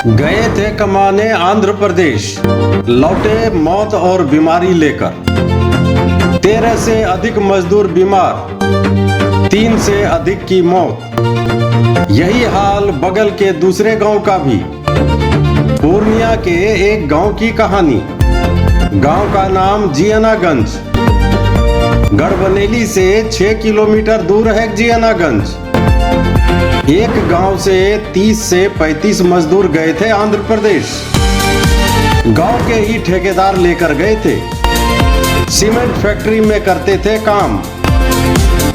गए थे कमाने आंध्र प्रदेश, लौटे मौत और बीमारी लेकर। 13 से अधिक मजदूर बीमार, 3 से अधिक की मौत। यही हाल बगल के दूसरे गांव का भी। पूर्णिया के एक गांव की कहानी। गांव का नाम जियानागंज। गढ़बनेली से 6 किलोमीटर दूर है जियानागंज। एक गांव से 30 से 35 मजदूर गए थे आंध्र प्रदेश। गांव के ही ठेकेदार लेकर गए थे। सीमेंट फैक्ट्री में करते थे काम।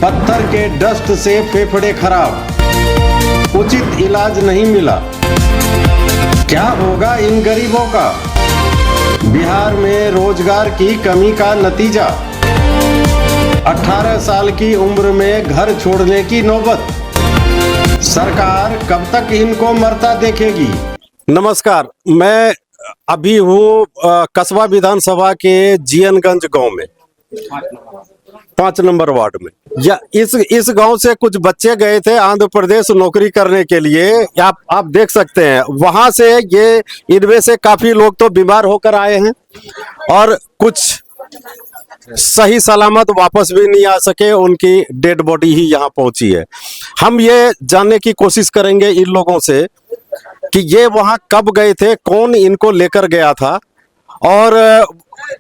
पत्थर के डस्ट से फेफड़े खराब, उचित इलाज नहीं मिला। क्या होगा इन गरीबों का? बिहार में रोजगार की कमी का नतीजा। 18 साल की उम्र में घर छोड़ने की नौबत। सरकार कब तक इनको मरता देखेगी? नमस्कार, मैं अभी हूँ कस्बा विधानसभा के जियानागंज गांव में, 5 नंबर वार्ड में। या इस गांव से कुछ बच्चे गए थे आंध्र प्रदेश नौकरी करने के लिए। आप देख सकते हैं वहां से ये इनमें से काफी लोग तो बीमार होकर आए हैं और कुछ सही सलामत वापस भी नहीं आ सके। उनकी डेड बॉडी ही यहाँ पहुंची है। हम ये जानने की कोशिश करेंगे इन लोगों से कि ये वहाँ कब गए थे, कौन इनको लेकर गया था और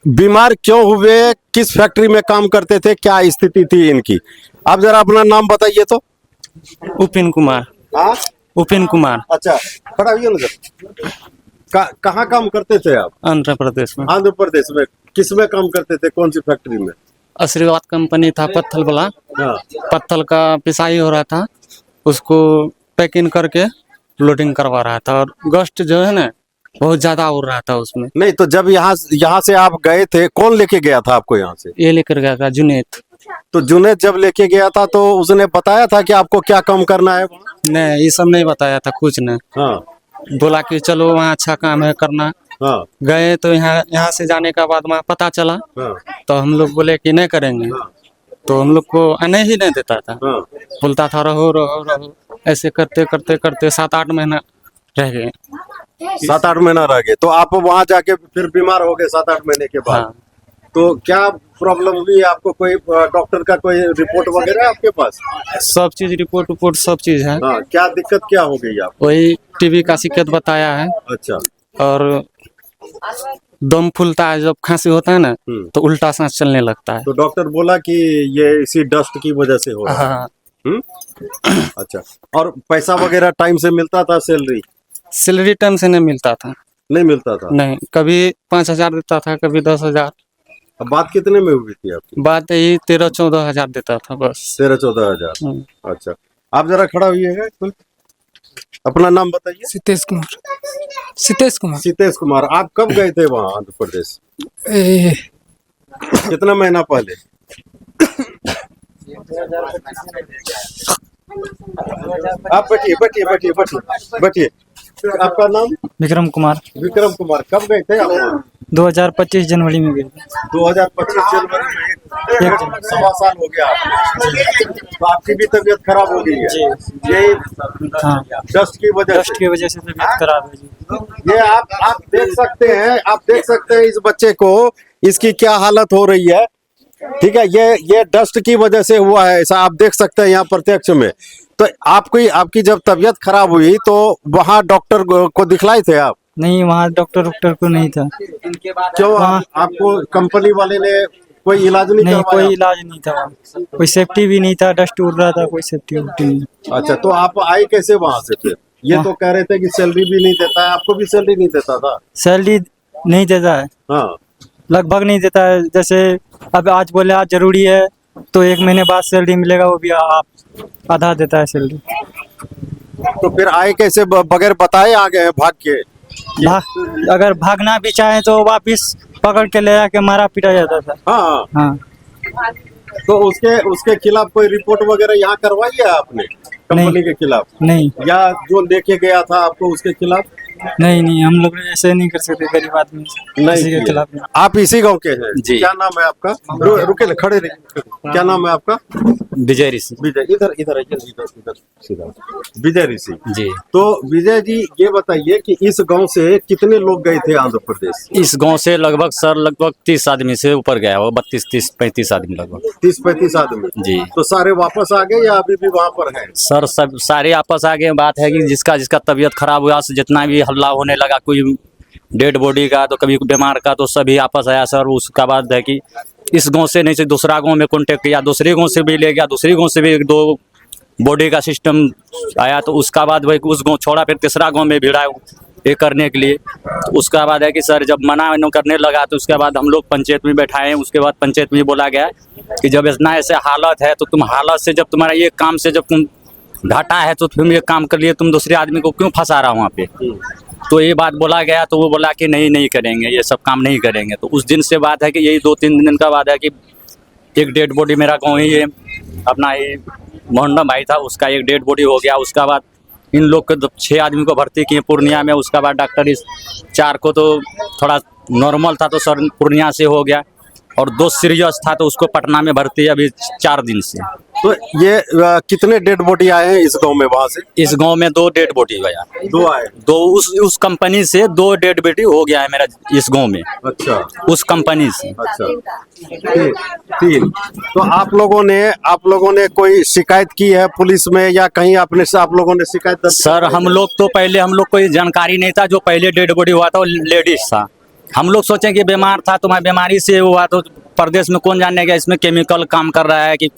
बीमार क्यों हुए, किस फैक्ट्री में काम करते थे, क्या स्थिति थी इनकी। आप जरा अपना नाम बताइए तो। उपेन कुमार। हाँ, उपेन कुमार। अच्छा, खड़ा हुई नजर। कहाँ काम करते थे आप? आंध्र प्रदेश में। आंध्र प्रदेश में किस में काम करते थे, कौन सी फैक्ट्री में? आशीर्वाद कंपनी था पत्थल वाला। हाँ। पत्थल का पिसाई हो रहा था, उसको पैकिंग करके लोडिंग करवा रहा था और गस्ट जो है ना बहुत ज्यादा उड़ रहा था उसमें। नहीं तो जब यहाँ से आप गए थे, कौन लेके गया था आपको यहाँ से? ये लेकर गया था जुनेद। तो जुनेद जब लेके गया था तो उसने बताया था कि आपको क्या काम करना है? नहीं, ये सब नहीं बताया था, कुछ नहीं। हाँ। बोला कि चलो वहाँ अच्छा काम है करना। हाँ। गए तो यहाँ से जाने का बाद वहाँ पता चला। हाँ। तो हम लोग बोले कि नहीं करेंगे। हाँ। तो हम लोग को आने ही नहीं देता था। हाँ। बोलता था रहो रहो रहो। ऐसे करते करते करते 7-8 महीना रह गए। 7-8 महीना रह गए। तो आप वहाँ जाके फिर बीमार हो गए 7-8 महीने के बाद। हाँ। तो क्या प्रॉब्लम हुई आपको? कोई डॉक्टर का कोई रिपोर्ट वगैरह है आपके पास? सब चीज रिपोर्ट सब चीज है। हाँ, क्या दिक्कत क्या हो गई आपको? वही टीबी का शिकायत बताया है। अच्छा। और दम फूलता है, जब खांसी होता है ना तो उल्टा सांस चलने लगता है। तो डॉक्टर बोला कि ये इसी डस्ट की वजह से हो रहा है। हाँ। अच्छा, और पैसा वगैरह टाइम से मिलता था? सैलरी टाइम से नहीं मिलता था। नहीं मिलता था? नहीं, कभी 5,000 देता था, कभी 10,000। अब बात कितने में हुई थी आपकी? बात यही 13-14 हजार देता था बस। 13-14 हजार। अच्छा, आप जरा खड़ा हुइएगा, अपना नाम बताइए। सितेश कुमार। सितेश कुमार। सितेश कुमार, आप कब गए थे वहाँ आंध्र प्रदेश? कितना महीना पहले? आप बैठिए। आपका नाम? विक्रम कुमार। विक्रम कुमार, कब गए थे आप? 2025 जनवरी में गए। 2025 जनवरी में। एक 1.25 साल हो गया आपको। तो आपकी भी तबीयत खराब हो गई है? यही हाँ, डस्ट की वजह से? की वजह से तबीयत खराब है जी। ये आप देख सकते हैं, इस बच्चे को, इसकी क्या हालत हो रही है। ठीक है, ये डस्ट की वजह से हुआ है ऐसा, आप देख सकते हैं यहाँ प्रत्यक्ष में। तो आपकी जब तबीयत खराब हुई तो वहाँ डॉक्टर को दिखलाए थे आप? नहीं, वहाँ डॉक्टर को नहीं था। क्यों? आपको कंपनी वाले ने कोई इलाज नहीं करवाया? कोई इलाज नहीं था वहाँ। कोई सेफ्टी भी नहीं था, डस्ट उड़ रहा था, कोई सेफ्टी नहीं। अच्छा, तो आप आए कैसे वहाँ से फिर? ये तो कह रहे थे कि सैलरी भी नहीं देता है। आपको भी सैलरी नहीं देता था? सैलरी नहीं देता है। हाँ, लगभग नहीं देता है। जैसे अब आज बोले आज जरूरी है तो 1 महीने बाद सैलरी मिलेगा, वो भी आप आधा देता है सैलरी। तो फिर आए कैसे? बगैर बताए आ गए भाग के? अगर भागना भी चाहे तो वापिस पकड़ के ले जाके मारा पीटा जाता था। हाँ। हाँ। तो उसके खिलाफ कोई रिपोर्ट वगैरह यहाँ करवाई है आपने कंपनी के खिलाफ? नहीं। या जो लेके गया था आपको उसके खिलाफ? नहीं नहीं, हम लोग ऐसे नहीं कर सकते गरीब आदमी से, नहीं किसी के किया। खिलाफ नहीं। आप इसी गांव के हैं? जी। क्या नाम है आपका? रुके खड़े रहिए। क्या नाम है आपका? विजय ऋषि। विजय, इधर इधर आइए, इधर सीधा। विजय ऋषि। जी। तो विजय जी ये बताइए कि इस गांव से कितने लोग गए थे आंध्र प्रदेश? इस गांव से लगभग 30 आदमी से ऊपर गया हो, 32-35 आदमी लगभग। 30-35 आदमी। जी। तो सारे वापस आ गए या अभी भी वहाँ पर हैं? सर सब सारे आपस आगे बात है कि जिसका जिसका तबीयत खराब हुआ, जितना भी हल्ला होने लगा, कोई डेड बॉडी का तो कभी बीमार का, तो सभी आपस आया सर। उसका बाद है कि इस गांव से नहीं से दूसरा गांव में कांटेक्ट किया, दूसरे गांव से भी ले गया, दूसरी गांव से भी 1-2 बॉडी का सिस्टम आया, तो उसका बाद वही उस गांव छोड़ा, फिर तीसरा गांव में भिड़ा ये करने के लिए। उसका बाद है कि सर जब मना करने लगा तो उसके बाद हम लोग पंचायत में बैठाए। उसके बाद पंचायत में बोला गया कि जब इतना ऐसे हालत है तो तुम हालत से, जब तुम्हारा ये काम से जब तुम घाटा है तो तुम ये काम कर लिए, तुम दूसरे आदमी को क्यों फंसा रहा वहाँ पे। तो ये बात बोला गया तो वो बोला कि नहीं करेंगे, ये सब काम नहीं करेंगे। तो उस दिन से बात है कि यही 2-3 दिन का बात है कि एक डेड बॉडी मेरा गाँव ही अपना ही मोहन भाई था, उसका एक डेड बॉडी हो गया। उसका बाद इन लोग को 6 आदमी को भर्ती किए पूर्णिया में। उसका बाद डॉक्टर इस 4 को तो थोड़ा नॉर्मल था तो सर पूर्णिया से हो गया, और 2 सीरियस था तो उसको पटना में भर्ती है अभी 4 दिन से। तो ये कितने डेड बॉडी आए हैं इस गांव में? वहाँ से इस गांव में 2 डेड बॉडी गया, 2 आए। 2 उस कंपनी से 2 डेड बॉडी हो गया है मेरा इस गांव में। अच्छा। उस कंपनी से। अच्छा। 3। तो आप लोगों ने कोई शिकायत की है पुलिस में या कहीं अपने से आप लोगों ने शिकायत दर्ज? सर हम लोग कोई जानकारी नहीं था। जो पहले डेड बॉडी हुआ था वो लेडीज था। हम लोग सोचे कि बीमार था, तुम्हारी बीमारी से हुआ, तो प्रदेश में कौन जानने गया इसमें केमिकल काम कर रहा है कि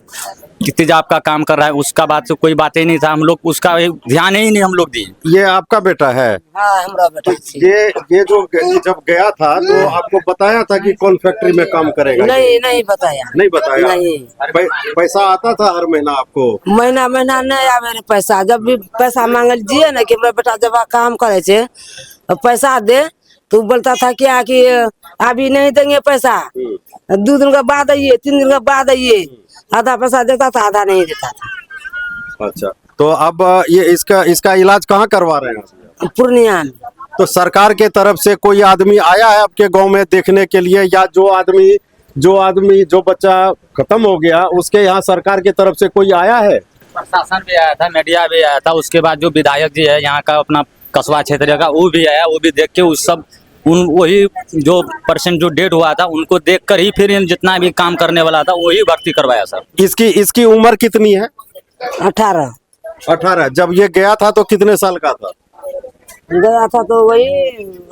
तेजाब का काम कर रहा है। उसका बात से कोई बात ही नहीं था, हम लोग उसका ध्यान ही नहीं हम लोग दिए। ये आपका बेटा है? हाँ, हमारा बेटा छी। ये जो जब गया था तो आपको बताया था कि कौन फैक्ट्री में काम करेगा? नहीं बताया। नहीं बताया? नहीं। पैसा आता था हर महीना आपको? महीना नहीं आवे रे पैसा। जब भी पैसा मांगल जिए ना कि मेरा बेटा जब काम करे छे पैसा दे, तो बोलता था क्या कि अभी नहीं देंगे पैसा, 2 दिन के बाद आइए, 3 दिन के बाद आइए। आधा पैसा देता था, आधा नहीं देता था। अच्छा। तो अब ये इसका इलाज कहाँ करवा रहे हैं? पूर्णिया में। तो सरकार के तरफ से कोई आदमी आया है आपके गांव में देखने के लिए, या जो बच्चा खत्म हो गया उसके यहाँ सरकार की तरफ से कोई आया है? प्रशासन भी आया था, मीडिया भी आया था। उसके बाद जो विधायक जी है यहाँ का अपना कस्बा क्षेत्र का, वो भी आया। वो भी देख के उस सब वही जो पर्सन जो डेड हुआ था उनको देखकर ही फिर जितना भी काम करने वाला था वही भर्ती करवाया सर। इसकी उम्र कितनी है? 18। 18। जब ये गया था तो कितने साल का था? गया था तो वही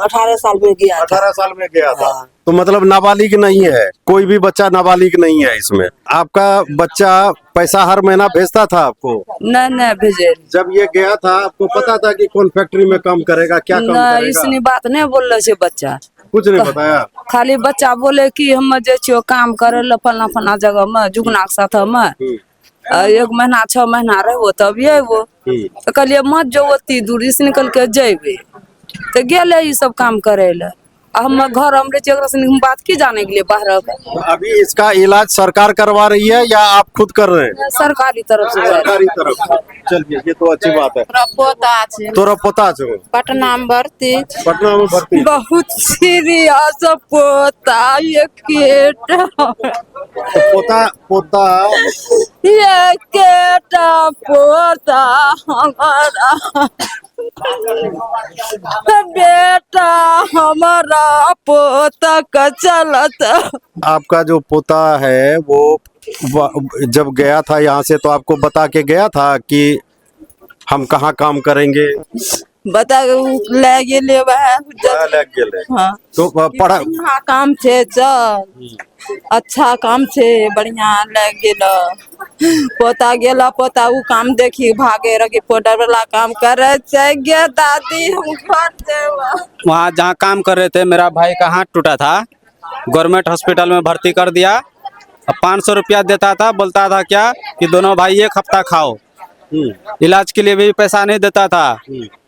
18 साल में गया था। 18 साल में गया था। हाँ। तो मतलब नाबालिग नहीं है, कोई भी बच्चा नाबालिग नहीं है इसमें। आपका बच्चा पैसा हर महीना भेजता था आपको? नहीं भेजे। जब ये गया था आपको पता था कि कौन फैक्ट्री में काम करेगा, क्या काम करेगा? इसने बात नहीं बोल रहे बच्चा, कुछ नहीं बताया। खाली बच्चा बोले कि हम जे छियो काम करे ला फलना जगह में जुगना के साथ में 1 महीना 6 महीना रहो तब ये वो तो कहलिए मत जो ओती दूर इस निकल के जेबे, तो गेले ये सब काम करे ला। हम घर हमरे चेकरा से बात की जाने के लिए बाहर। तो अभी इसका इलाज सरकार करवा रही है या आप खुद कर रहे हैं? सरकारी तरफ से। सरकारी तरफ से। चलिए, ये तो अच्छी बात है। पोता छे तोरा पता छो पटना में भर्ती, पटना में भर्ती? बहुत सीरियस पोता ये केटा तो पोता ये केटा पोता हमारा बेटा हमारा पोता का चलत। आपका जो पोता है वो जब गया था यहाँ से तो आपको बता के गया था कि हम कहाँ काम करेंगे? बता ले गेले लग गेले। हाँ। तो पढ़ा बढ़िया काम छे, चल अच्छा काम छे, बढ़िया लग गेल। पोता गेला, पोता उ काम देखी भागे रखी पोटा वाला काम करे गे दादी हम घर देवा। वहाँ जहाँ काम कर रहे थे मेरा भाई का हाथ टूटा था, गवर्नमेंट हॉस्पिटल में भर्ती कर दिया। 500 रुपया देता था, बोलता था क्या कि दोनों भाई 1 हफ्ता खाओ। इलाज के लिए भी पैसा नहीं देता था,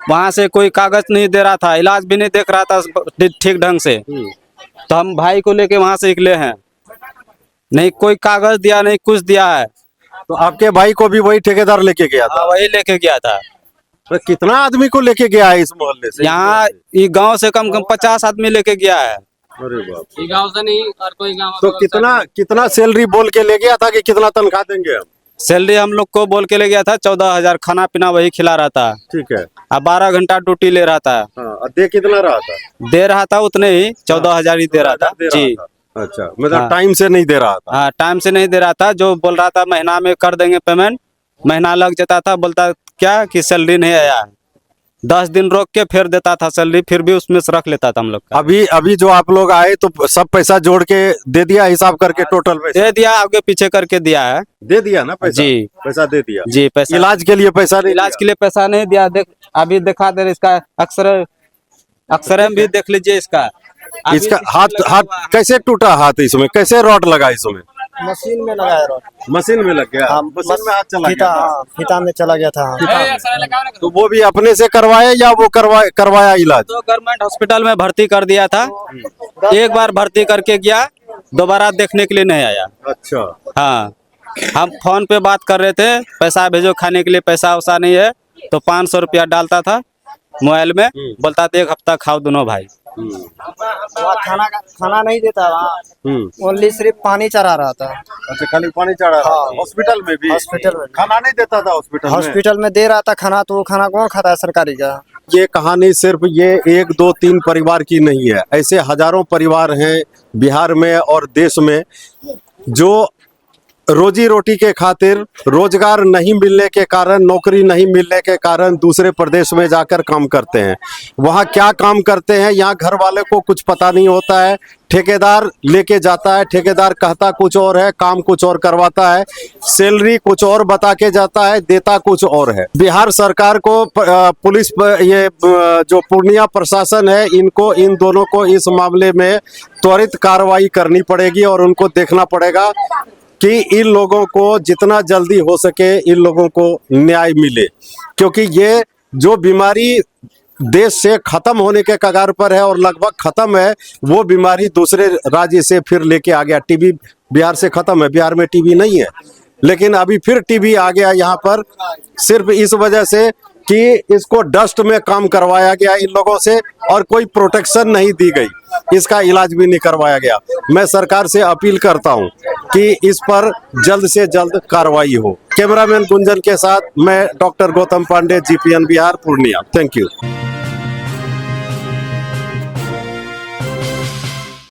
वहाँ से कोई कागज नहीं दे रहा था, इलाज भी नहीं देख रहा था ठीक ढंग से। तो हम भाई को लेके वहाँ से निकले हैं, नहीं कोई कागज दिया नहीं कुछ दिया है। तो आपके भाई को भी वही ठेकेदार लेके गया था? वही लेके गया था। तो कितना आदमी को लेके गया है इस मोहल्ले से? यहाँ ये गांव से कम 50 आदमी लेके गया है। अरे बाप। गाँव से नहीं और कोई गाँव तो कितना सैलरी बोल के ले गया था कि कितना तनख्वाह देंगे हम? सैलरी हम लोग को बोल के ले गया था 14,000, खाना पीना वही खिला रहा था। ठीक है। अब 12 घंटा ड्यूटी ले रहा था। हाँ, और दे कितना रहा था? दे रहा था उतने ही 14,000 ही दे रहा था। जी अच्छा, मतलब हाँ। टाइम से नहीं दे रहा था। हाँ, टाइम से नहीं दे रहा था। जो बोल रहा था महीना में कर देंगे पेमेंट, महीना लग जाता था। बोलता क्या कि सैलरी नहीं आया, 10 दिन रोक के फिर देता था सैलरी, फिर भी उसमें से रख लेता था हम लोग का। अभी जो आप लोग आए तो सब पैसा जोड़ के दे दिया, हिसाब करके टोटल पैसा दे दिया, आगे पीछे करके दिया है। दे दिया ना पैसा? जी। पैसा दे दिया। जी, पैसा इलाज के लिए पैसा नहीं इलाज के लिए पैसा नहीं दिया। देख अभी दिखा दे इसका अक्सर भी देख लीजिए इसका। दिया। इसका हाथ कैसे टूटा? हाथ इसमें कैसे रॉड लगा? इसमें मशीन में लगाया रॉड। मशीन में लग गया। मशीन में हाथ चला गया था। फीता में चला गया था। तो वो भी अपने से करवाया या वो करवाया इलाज? तो गवर्नमेंट हॉस्पिटल में भर्ती कर दिया था। एक बार भर्ती करके गया, दोबारा देखने के लिए नहीं आया। अच्छा। हाँ, हम फोन पे बात कर रहे थे, पैसा भेजो खाने के लिए, पैसा वैसा नहीं है। तो 500 रुपया डालता था मोबाइल में, बोलता था 1 हफ्ता खाओ दोनों भाई। खाना नहीं देता वहाँ, ओनली सिर्फ पानी चढ़ा रहा था। अच्छा, खाली पानी चढ़ा रहा था। हॉस्पिटल में भी? हॉस्पिटल में खाना नहीं देता था हॉस्पिटल में दे रहा था खाना, तो वो खाना कौन खाता है सरकारी का? ये कहानी सिर्फ ये 1, 2, 3 परिवार की नहीं है। ऐसे हजारों परिवार हैं बिहार में और देश में जो रोजी रोटी के खातिर, रोजगार नहीं मिलने के कारण, नौकरी नहीं मिलने के कारण दूसरे प्रदेश में जाकर काम करते हैं। वहाँ क्या काम करते हैं यहाँ घर वाले को कुछ पता नहीं होता है। ठेकेदार लेके जाता है, ठेकेदार कहता कुछ और है, काम कुछ और करवाता है, सैलरी कुछ और बता के जाता है, देता कुछ और है। बिहार सरकार को पुलिस ये जो पूर्णिया प्रशासन है, इनको इन दोनों को इस मामले में त्वरित कार्रवाई करनी पड़ेगी और उनको देखना पड़ेगा कि इन लोगों को जितना जल्दी हो सके इन लोगों को न्याय मिले, क्योंकि ये जो बीमारी देश से खत्म होने के कगार पर है और लगभग खत्म है, वो बीमारी दूसरे राज्य से फिर लेके आ गया। टीबी बिहार से खत्म है, बिहार में टीबी नहीं है, लेकिन अभी फिर टीबी आ गया यहाँ पर, सिर्फ इस वजह से कि इसको डस्ट में काम करवाया गया इन लोगों से और कोई प्रोटेक्शन नहीं दी गई, इसका इलाज भी नहीं करवाया गया। मैं सरकार से अपील करता हूं कि इस पर जल्द से जल्द कार्रवाई हो। कैमरामैन गुंजन के साथ मैं doctor Gautam Pandey, GPN Bihar, Purnia. Thank you.